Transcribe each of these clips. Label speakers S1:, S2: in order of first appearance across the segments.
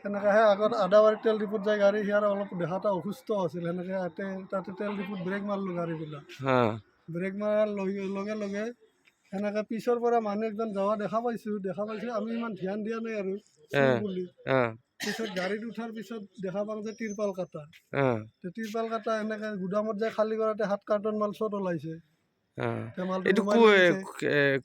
S1: সেনেকৈ সেই আগত আদাবাৰী তেল ডিপুত যায় গাড়ী, সিয়াৰ অলপ দেহাটা অসুস্থ আছিল, সেনেকৈ তাতে তেল ডিপুত ব্ৰেক মাৰিলোঁ গাড়ীবিলাক। ব্ৰেক মাৰাৰ লগে লগে সেনেকৈ পিছৰ পৰা মানুহ একজন যোৱা দেখা পাইছোঁ, আমি ইমান ধ্যান দিয়া নাই আৰু বুলি। পিছত গাড়ীত উঠাৰ পিছত দেখা পাওঁ যে তিৰপাল কাটা এনেকৈ গুদামত যায় খালী কৰাতে 7 কাৰ্টন মাল চট ওলাইছে।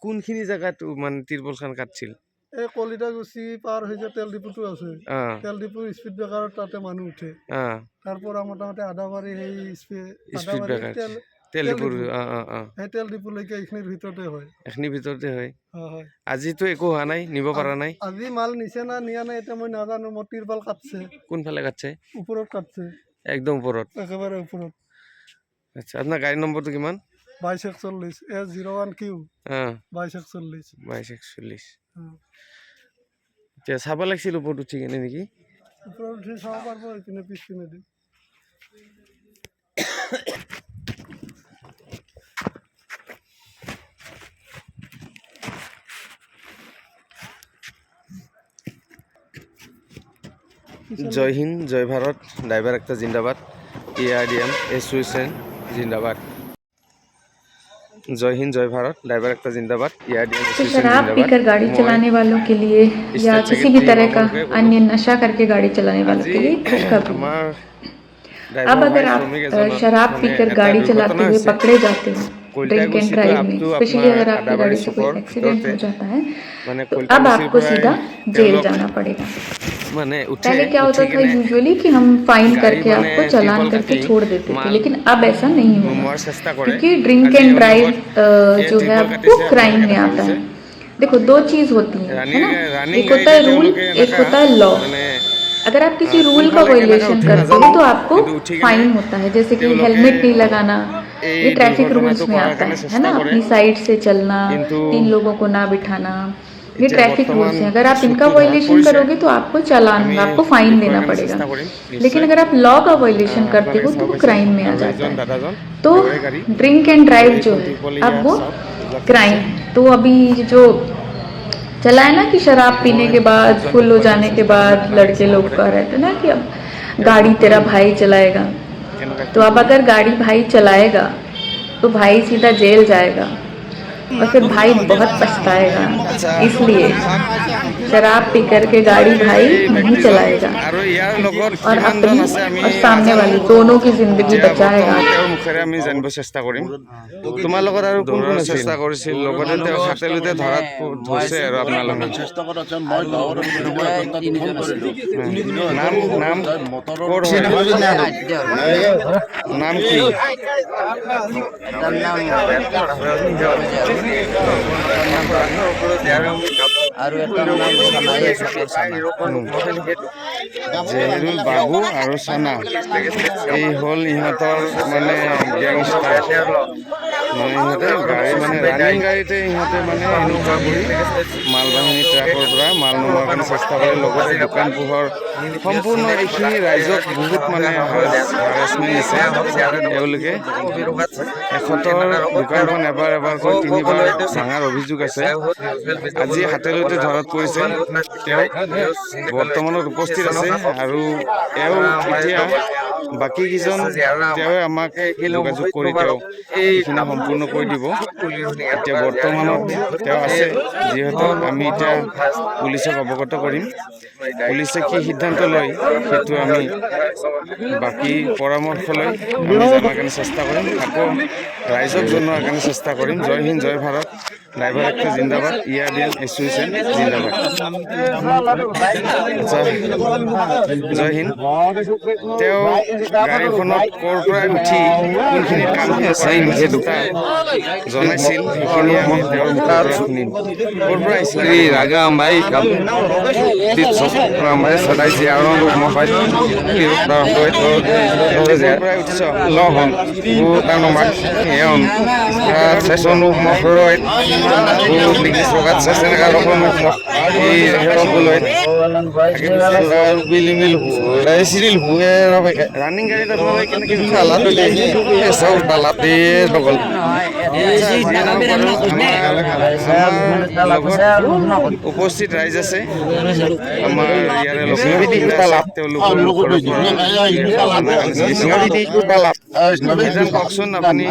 S2: কোনখিনি জেগাত মানে তিৰপালখন কাটছিল?
S1: এই কলিতাগুচি পাৰ হৈ যে তেল ডিপুটো আছে, তেল ডিপুৰ স্পীড ব্ৰেকাৰত তাতে মানুহ উঠে। তাৰ পৰা মোটামুটি আদাবাৰী তেল ডিপুলৈকে এইখিনিৰ ভিতৰতে হয়।
S2: আজিতো একো হোৱা নাই, নিব পৰা নাই।
S1: আজি মাল নিছে না নিয়া নাই এতিয়া মই নাজানো। মোৰ তিৰপাল কাটছে।
S2: কোনফালে কাটছে?
S1: ওপৰত কাটছে,
S2: একদম ওপৰত,
S1: একেবাৰে ওপৰত।
S2: আচ্ছা, আপোনাৰ গাড়ী নম্বৰটো কিমান?
S1: 2241 S01Q
S2: 2241। এতিয়া চাব লাগিছিল ওপৰত উঠি কেনে নেকি?
S1: ওপৰত উঠি চাব পাৰিব এইপিনে পিছপিনে দি।
S2: জয় হিন্দ, জয় ভারত, ড্রাইভার একটা জিন্দাবাদ, ARDM एसोसिएशन जिंदाबाद। जय हिंद, जय भारत, ड्राइवर একটা जिंदाबाद, ARDM एसोसिएशन
S3: शराब पीकर गाड़ी चलाने वालों के लिए या किसी भी तरह का अन्य नशा करके गाड़ी चलाने वालों के लिए खुशखबरी। अब अगर आप शराब पीकर गाड़ी चलाते हुए पकड़े जाते हैं ड्रिंक एंड ड्राइव में, स्पेशली अगर आपकी गाड़ी से कोई एक्सीडेंट हो जाता है, तो अब आपको सीधा जेल जाना पड़ेगा। पहले क्या होता था यूजुअली कि हम फाइन करके आपको चालान करके छोड़ देते थे, लेकिन अब ऐसा नहीं होगा, क्योंकि ड्रिंक एंड ड्राइव जो है वो क्राइम में आता है। देखो, 2 चीज होती है ना, एक होता है रूल, एक होता है लॉ। अगर आप किसी रूल का वायलेशन करते हो तो आपको फाइन होता है, जैसे कि हेलमेट नहीं लगाना, ये ट्रैफिक रूल्स में आता है ना, अपनी साइड से चलना, 3 लोगों को ना बिठाना, ये ट्रैफिक रूल्स हैं। अगर आप इनका वायलेशन करोगे तो आपको चालान होगा, आपको फाइन देना पड़ेगा। लेकिन अगर आप लॉ का वायलेशन करते हो तो वो क्राइम में आ जाता है। तो ड्रिंक एंड ड्राइव जो है अब वो क्राइम। तो अभी जो चला है ना कि शराब पीने के बाद, फुल हो जाने के बाद लड़के लोग का रहता है ना कि अब गाड़ी तेरा भाई चलाएगा, तो अब अगर गाड़ी भाई चलाएगा तो भाई सीधा जेल जाएगा और फिर भाई बहुत पछताएगा। इसलिए शराब पी करके गाड़ी भाई नहीं चलाएगा और अपनी और सामने वाली दोनों की जिंदगी बचाएगा।
S2: জানিব চেষ্টা কৰিম। তোমাৰ লগত আৰু কোন কোন চেষ্টা কৰিছিল? লগতে তেওঁ হাতেলুতে ধৰাত ধৰিছে আৰু আপোনালোকে চেষ্টা কৰাছে। মই গাঁৱৰ নাম নাম কি? জেহেৰুল বাবু আৰু চানা, এই হ'ল ইহঁতৰ মানে গেংষ্টাৰ। মানে ইহঁতে গাড়ী মানে ৰানিং গাড়ীতে ইহঁতে মানে এনেকুৱা কৰি মালবাহী ট্ৰাকৰ পৰা মাল নোলোৱাৰ কাৰণে চেষ্টা কৰে। লগতে দোকান পোহৰ সম্পূৰ্ণ এইখিনি ৰাইজক বহুত মানে হাৰাচমেণ্ট দিছে। তেওঁলোকে এখতৰ দোকানখন এবাৰকৈ 3বাৰ ভাঙাৰ অভিযোগ আছে। আজি হাতেলুতে ধৰাত পৰিছে। তেওঁ বৰ্তমানত উপস্থিত আছে আৰু এওঁ এতিয়া বাকী কেইজন তেওঁৱে আমাক যোগাযোগ কৰি তেওঁ এইখিনি সম্পূৰ্ণ কৰি দিব। এতিয়া বৰ্তমানত তেওঁ আছে, যিহেতু আমি এতিয়া পুলিচক অৱগত কৰিম। পুলিচে কি সিদ্ধান্ত লয় সেইটো আমি বাকী পৰামৰ্শ লৈ আমি জনাৰ কাৰণে চেষ্টা কৰিম, আকৌ ৰাইজক জনোৱাৰ কাৰণে চেষ্টা কৰিম। জয় হিন্দ, জয় ভাৰত, ড্ৰাইভাৰ একটা জিন্দাবাদ, ARDM এসোসিয়েশন জিন্দাবাদ। জয় হিন্দ। তেওঁ গাড়ীখনত ক'ৰ পৰা উঠি কোনখিনিত কাম আছে নিজে জনাইছিল, সেইখিনি আমি তেওঁৰ মুখৰ পৰা শুনিম। ক'ৰ পৰা আহিছিল?
S4: Raga mai kam dit so mai sadai si aron mo fai ni da do to je logon u ta no mai eon session mo froid u ni so gat session ga ro mo এই সকললৈ বিলিমিল serial হুৱে running গাড়ীত আপোনালোকে কেনেকৈ চালাত চব তালাতে নগ'ল উপস্থিত ৰাইজ আছে আমাৰ ইয়াৰে কওকচোন আপুনি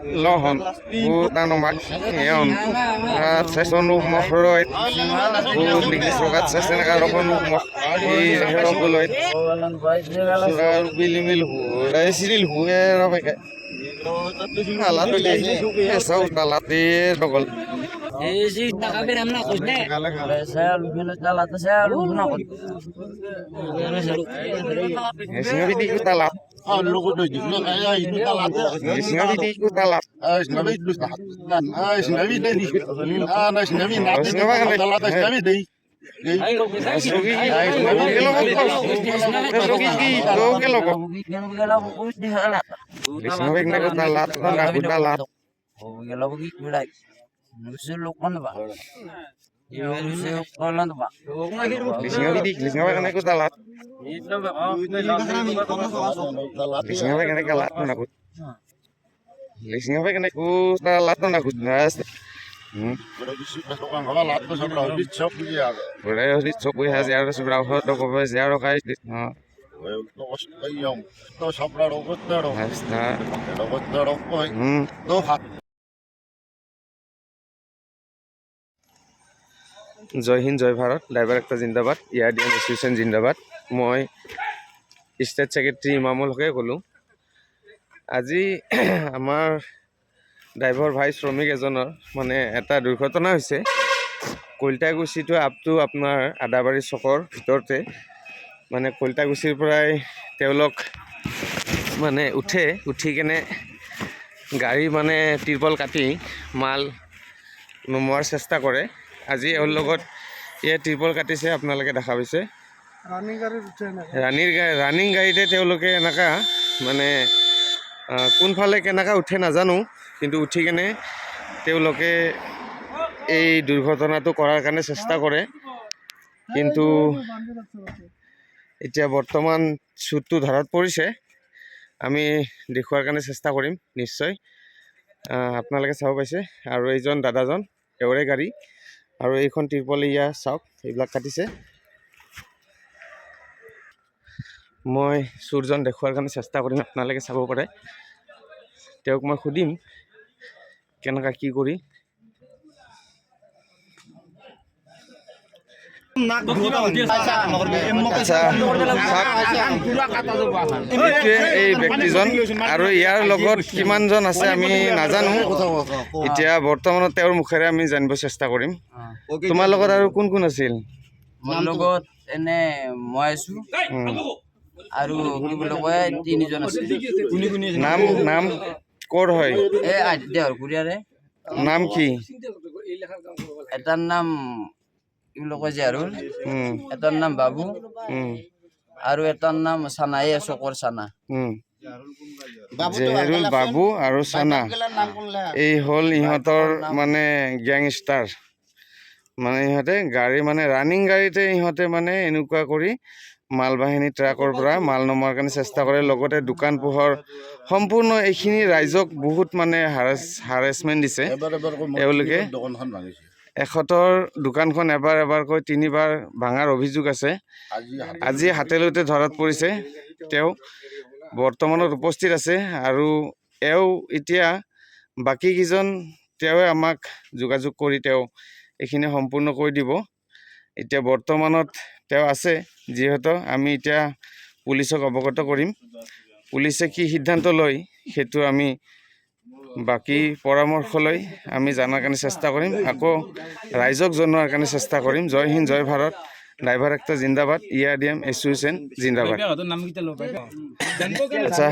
S4: Lohon, Utanomak, Eon, Sesonu Mohroid, Lignisogat Senegalopon, Heropuloid, Bilimil, Cyril, whoever. South Talati, Dogol. জয় হিন্দ জয় ভাৰত ড্ৰাইভাৰ একটা জিন্দাবাদ ইয়াৰ্ডিয়ান এছ'চিয়েশ্যন জিন্দাবাদ মই ষ্টেট ছেক্ৰেটাৰী ইমামুল হকে ক'লোঁ আজি আমাৰ ড্ৰাইভাৰ ভাই শ্ৰমিক এজনৰ মানে এটা দুৰ্ঘটনা হৈছে কলিতাকুছিটো আপটো আপোনাৰ আদাবাৰী চকৰ ভিতৰতে মানে কলিতাকুছিৰ পৰাই তেওঁলোক মানে উঠি কেনে গাড়ী মানে তিৰপল কাটি মাল নমোৱাৰ চেষ্টা কৰে আজি এওঁৰ লগত এই তিৰপল কাটিছে আপোনালোকে দেখা পাইছে ৰানিং গাড়ীতে তেওঁলোকে এনেকা মানে কোনফালে কেনেকৈ উঠে নাজানো কিন্তু উঠি কেনে তেওঁলোকে এই দুৰ্ঘটনাটো কৰাৰ কাৰণে চেষ্টা কৰে কিন্তু এতিয়া বৰ্তমান চুটটো ধৰাত পৰিছে আমি দেখুৱাৰ কাৰণে চেষ্টা কৰিম নিশ্চয় আপোনালোকে চাব পাইছে আৰু এইজন দাদাজন তেওঁৰে গাড়ী আৰু এইখন তিৰপলীয়া চাওক এইবিলাক কাটিছে। মই চোৰজন দেখুৱাৰ কাৰণে চেষ্টা কৰিম, আপোনালোকে চাব পাৰে। তেওঁক মই সুধিম কেনেকা কি কৰি। আচ্ছা, এইটোৱে এই ব্যক্তিজন আৰু ইয়াৰ লগত কিমানজন আছে আমি নাজানো। এতিয়া বৰ্তমানত তেওঁৰ মুখেৰে আমি জানিব চেষ্টা কৰিম। তোমাৰ লগত আৰু কোন কোন আছিল?
S5: মোৰ লগত এনে মই আছো আৰু কি বুলি কয় 3জন আছে।
S4: নাম নাম ক'ৰ হয়?
S5: এই দেহৰ কুৰিয়াৰে।
S4: নাম কি?
S5: এটাৰ নাম কি বুলি কয় জাৰুল, এটাৰ নাম বাবু আৰু এটাৰ নাম চানা, এই চকৰ চানা।
S4: জেহেৰুল, বাবু আৰু চানা, এই হ'ল ইহঁতৰ মানে গেংষ্টাৰ। মানে ইহঁতে গাড়ী মানে ৰানিং গাড়ীতে ইহঁতে মানে এনেকুৱা কৰি মালবাহিনী ট্ৰাকৰ পৰা মাল নমোৱাৰ কাৰণে চেষ্টা কৰে। লগতে দোকান পোহৰ সম্পূৰ্ণ এইখিনি ৰাইজক বহুত মানে হাৰেছমেণ্ট দিছে। এওঁলোকে এখেতৰ দোকানখন এবাৰ এবাৰকৈ 3বাৰ ভাঙাৰ অভিযোগ আছে। আজি হাতেলৈতে ধৰাত পৰিছে। তেওঁ বৰ্তমানত উপস্থিত আছে আৰু এওঁ এতিয়া বাকীকেইজন তেওঁৱে আমাক যোগাযোগ কৰি তেওঁ এইখিনি সম্পূৰ্ণ কৰি দিব। এতিয়া বৰ্তমানত তেওঁ আছে, যিহেতু আমি এতিয়া পুলিচক অৱগত কৰিম। পুলিচে কি সিদ্ধান্ত লয় সেইটো আমি বাকী পৰামৰ্শ লৈ আমি জনাৰ কাৰণে চেষ্টা কৰিম, আকৌ ৰাইজক জনোৱাৰ কাৰণে চেষ্টা কৰিম। জয় হিন্দ, জয় ভাৰত, ড্ৰাইভাৰ একটা জিন্দাবাদ, ERDM এছ'চিয়েশ্যন জিন্দাবাদ। আচ্ছা,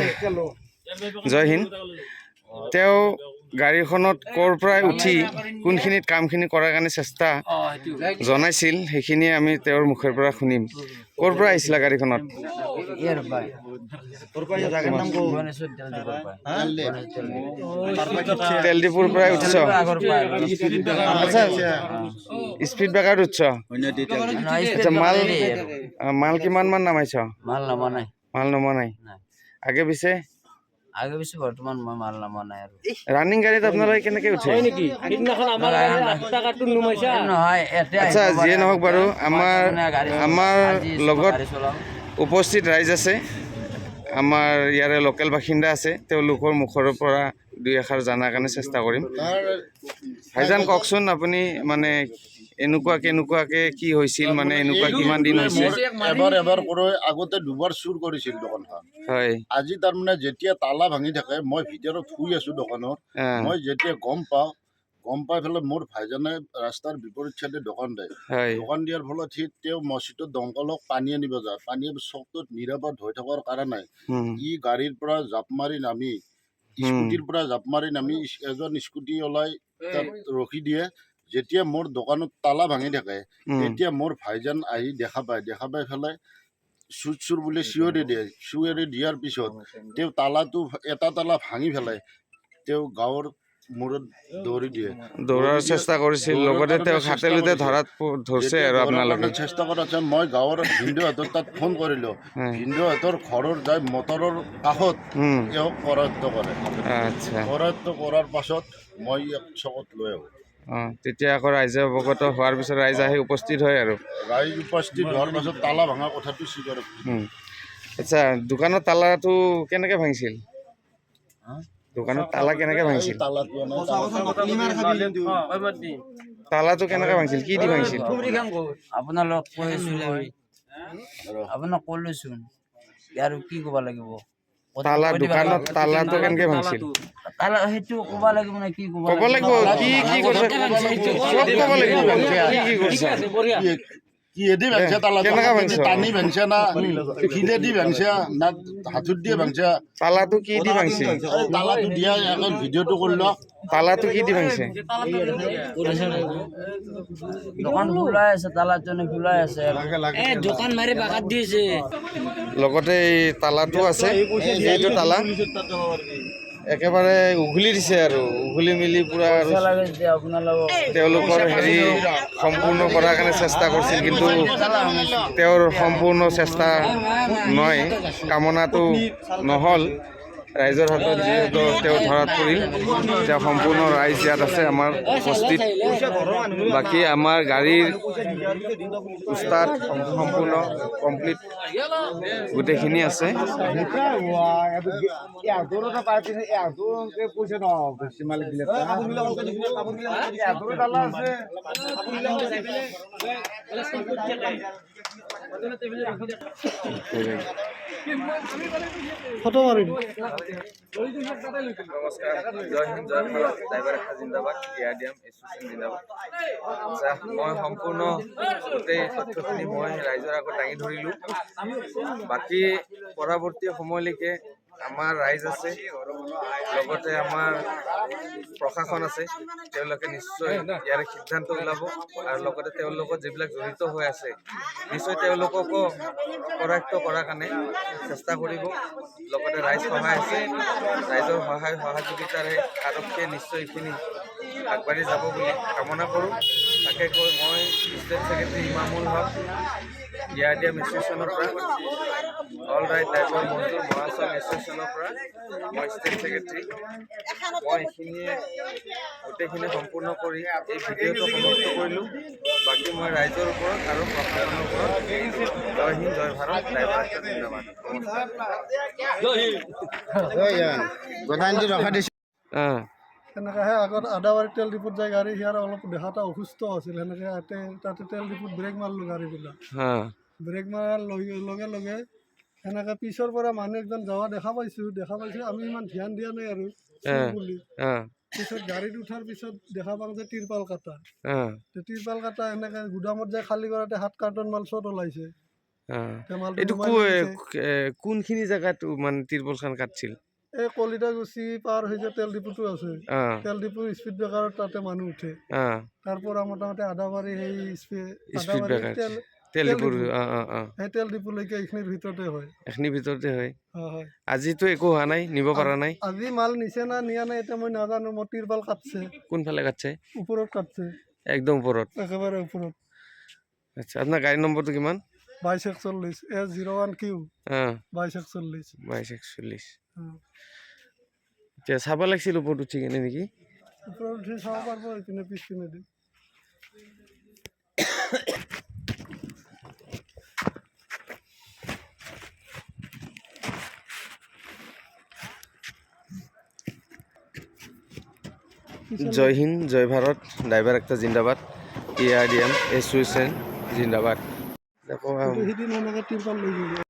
S4: জয় হিন্দ। তেওঁ গাড়ীখনত ক'ৰ পৰাই উঠি কোনখিনিত কামখিনি কৰাৰ কাৰণে চেষ্টা জনাইছিল সেইখিনি আমি তেওঁৰ মুখৰ পৰা শুনিম। ক'ৰ পৰা আহিছিলা গাড়ীখনত? তেল ডিপুৰ পৰাই উঠিছ? আচ্ছা, স্পীড ব্ৰেকাৰত উঠছ? আচ্ছা, মাল কিমান মান নামাইছ? মাল নমা নাই। আগে পিছে
S5: বৰ্তমান মই মাল নামা নাই। আৰু
S4: ৰানিং গাড়ীত আপোনালোকে কেনেকে উঠে?
S5: নহয়,
S4: আচ্ছা, যিয়ে নহওক বাৰু, আমাৰ লগত উপস্থিত ৰাইজ আছে, আমাৰ ইয়াৰে লোকেল বাসিন্দা আছে। তেওঁলোকৰ মুখৰ পৰা দুই এষাৰ জনাৰ কাৰণে চেষ্টা কৰিম। ভাইজান, কওকচোন আপুনি মানে কেনেকুৱাকে কি হৈছিল, মানে এনেকুৱা কিমান দিন হৈছে?
S6: এবাৰ কৰি আগতে 2বাৰ চুৰ কৰিছিল দোকানখন।
S4: হয়।
S6: আজি তাৰমানে যেতিয়া তালা ভাঙি থাকে, মই ভিতৰত শুই আছো দোকানত। মই যেতিয়া গম পাই পেলাই মোৰ ভাইজানে ৰাস্তাৰ বিপৰীত চাইডে দোকান দিয়ে। দোকান দিয়াৰ ফলত তেওঁ মছজিদৰ দমকলক পানী আনিব যায়। পানী চকটোত নিৰাপদ হৈ থকাৰ কাৰণে ই গাড়ীৰ পৰা জাপ মাৰি নামি, স্কুটিৰ পৰা জাপ মাৰি নামি এজন স্কুটি ওলাই তাত ৰখি দিয়ে। যেতিয়া মোৰ দোকানত তালা ভাঙি থাকে, তেতিয়া মোৰ ভাইজান আহি দেখা পাই পেলাই চুৰ বুলি চিঞৰি দিয়ে। চিঞৰি দিয়াৰ পিছত তেওঁ এটা তালা ভাঙি পেলাই তেওঁ গাঁৱৰ মূৰত দৌৰি দিয়ে।
S4: দৌৰাৰ চেষ্টা কৰিছিল, লগতে তেওঁক হাতেলোতে ধৰছে আৰু আপোনালোকে
S6: চেষ্টা কৰাত মই গাঁৱৰ ভিনদেউহঁতৰ তাত ফোন কৰিলো। ভিনদেউহঁতৰ ঘৰৰ যাই মটৰৰ কাষত তেওঁক কৰায়ত্ব কৰে।
S4: আচ্ছা,
S6: কৰায়ত্ব কৰাৰ পাছত মই ইয়াক চকত লৈ আহোঁ।
S4: তেতিয়া আকৌ ৰাইজে অৱগত হোৱাৰ পিছত ৰাইজ আহি উপস্থিত হয় আৰু
S6: ৰাইজ উপস্থিত হোৱাৰ পাছত তালা ভাঙা কথাটো স্বীকাৰ।
S4: আচ্ছা, দোকানৰ তালাটো কেনেকে ভাঙিছিল? দোকানত তালা কেনেকে ভাঙিছিল? তালাটো কেনেকে ভাঙিছিল? কি দি ভাঙিছিল?
S5: আপোনাক ক'লোচোন আৰু কি ক'ব লাগিব?
S4: দোকানত তালাটো কেনেকে ভাঙিছিল?
S5: সেইটো ক'ব লাগিব নে কি ক'ব
S4: লাগিব? কি কৰিছে চব ক'ব লাগিব। কি কৰিছে?
S6: কিহেদি ভাঙছে তালাটো? টানি ভাঙছে না শিলেদি ভাঙছে না হাতুত দিয়ে ভাঙছে?
S4: তালাটো কি দি ভাঙছে?
S6: তালাটো দিয়া এখন ভিডিঅ'টো কৰি লওক।
S4: তালাটো কি দি ভাঙছে?
S5: দোকান খোলাই আছে, তালাজনে খোলাই আছে, দোকান মাৰি বাগাত দিছে।
S4: লগতে এই তালাটো আছে, এইটো তালা একেবাৰে উঘলি দিছে আৰু উঘলি মেলি পুৰা তেওঁলোকৰ হেৰি সম্পূৰ্ণ কৰাৰ কাৰণে চেষ্টা কৰিছিল, কিন্তু তেওঁৰ সম্পূৰ্ণ চেষ্টা নহয়, কামনাটো নহ'ল। ৰাইজৰ হাতত যিহেতু তেওঁ ধৰাত পৰিল, এতিয়া সম্পূৰ্ণ ৰাইজ ইয়াত আছে আমাৰ উপস্থিত। বাকী আমাৰ গাড়ীৰ উস্তাদ সম্পূৰ্ণ কমপ্লিট গোটেইখিনি আছে।
S1: ফটো মাৰি
S4: নমস্কাৰ, জয় হিন্দ, জয় ভাৰত, ড্ৰাইভাৰ একটা জিন্দাবাদ, এআইডিএম এছ'চিয়েশ্যন জিন্দাবাদ। আচ্ছা, মই সম্পূৰ্ণ গোটেই তথ্যখিনি মই ৰাইজৰ আগত দাঙি ধৰিলোঁ। বাকী পৰৱৰ্তী সময়লৈকে আমাৰ ৰাইজ আছে, লগতে আমাৰ প্ৰশাসন আছে, তেওঁলোকে নিশ্চয় ইয়াৰে সিদ্ধান্ত ওলাব আৰু লগতে তেওঁলোকৰ যিবিলাক জড়িত হৈ আছে নিশ্চয় তেওঁলোককো কৰায়ত্ব কৰাৰ কাৰণে চেষ্টা কৰিব। লগতে ৰাইজ সহায় আছে, ৰাইজৰ সহায় সহযোগিতাৰে আৰক্ষীয়ে নিশ্চয় এইখিনি আগবাঢ়ি যাব বুলি কামনা কৰোঁ। তাকে কৈ মই ষ্টেট ছেক্ৰেটাৰী ইমামুল হক, এআইডিএম এছ'চিয়েশ্যনৰ পৰা, অল ৰাইট ড্ৰাইভাৰ মজদুৰ মহাসংঘ এছ'চিয়েশ্যনৰ পৰা মই ষ্টেট ছেক্ৰেটাৰী। মই এইখিনিয়ে গোটেইখিনি সম্পূৰ্ণ কৰি এই ভিডিঅ'টো সমাপ্ত কৰিলোঁ। বাকী মই ৰাইজৰ ওপৰত আৰু প্ৰশাসনৰ ওপৰত জয় হিন্দ, জয় ভাৰত, ড্ৰাইভাৰ একটা জিন্দাবাদ।
S1: সেনেকৈ আগত আদাবাৰী তেল ডিপুত যায় গাড়ী, সিয়াৰ অলপ দেহাটা অসুস্থ আছিল, সেনেকৈ তাতে তেল ডিপুত ব্ৰেক মাৰিলোঁ গাড়ীবিলাক। ব্ৰেক মাৰাৰ লগে লগে সেনেকৈ পিছৰ পৰা মানুহ একজন যোৱা দেখা পাইছোঁ। আমি ইমান ধ্যান দিয়া নাই আৰু বুলি। পিছত গাড়ীত উঠাৰ পিছত দেখা পাওঁ যে তিৰপাল কাটা। এনেকৈ গুদামত যায় খালী কৰাতে 7 কাৰ্টন মাল চট ওলাইছে।
S4: এইটো কোনখিনি জেগাত মানে তিৰপালখন কাটছিল?
S1: এই কলিতাগুচি পাৰ হৈ যে তেল ডিপুটো আছে, তেল ডিপুৰ স্পীড ব্ৰেকাৰত তাতে মানুহ উঠে। তাৰ পৰা মোটামুটি আদাবাৰী সেই তেল ডিপুলৈকে এইখিনিৰ ভিতৰতে হয়।
S4: আজিতো একো হোৱা নাই, নিব পৰা নাই।
S1: আজি মাল নিছে না নিয়া নাই এতিয়া মই নাজানো। মোৰ তিৰপাল কাটছে।
S4: কোনফালে কাটছে?
S1: ওপৰত কাটছে,
S4: একদম ওপৰত,
S1: একেবাৰে ওপৰত।
S4: আচ্ছা, আপোনাৰ গাড়ী নম্বৰটো কিমান?
S1: 2241 S01Q 2241।
S4: এতিয়া চাব লাগিছিল ওপৰত উঠি কেনে নেকি?
S1: ওপৰত উঠি চাব পাৰিব এইপিনে পিছপিনে দি।
S4: জয় হিন্দ, জয় ভাৰত, ড্ৰাইভাৰ একটা জিন্দাবাদ, এআইডিএম এছ'চিয়েশ্যন জিন্দাবাদ।
S1: সিদিন সেনেকৈ তিৰপাল লৈ গ'লো।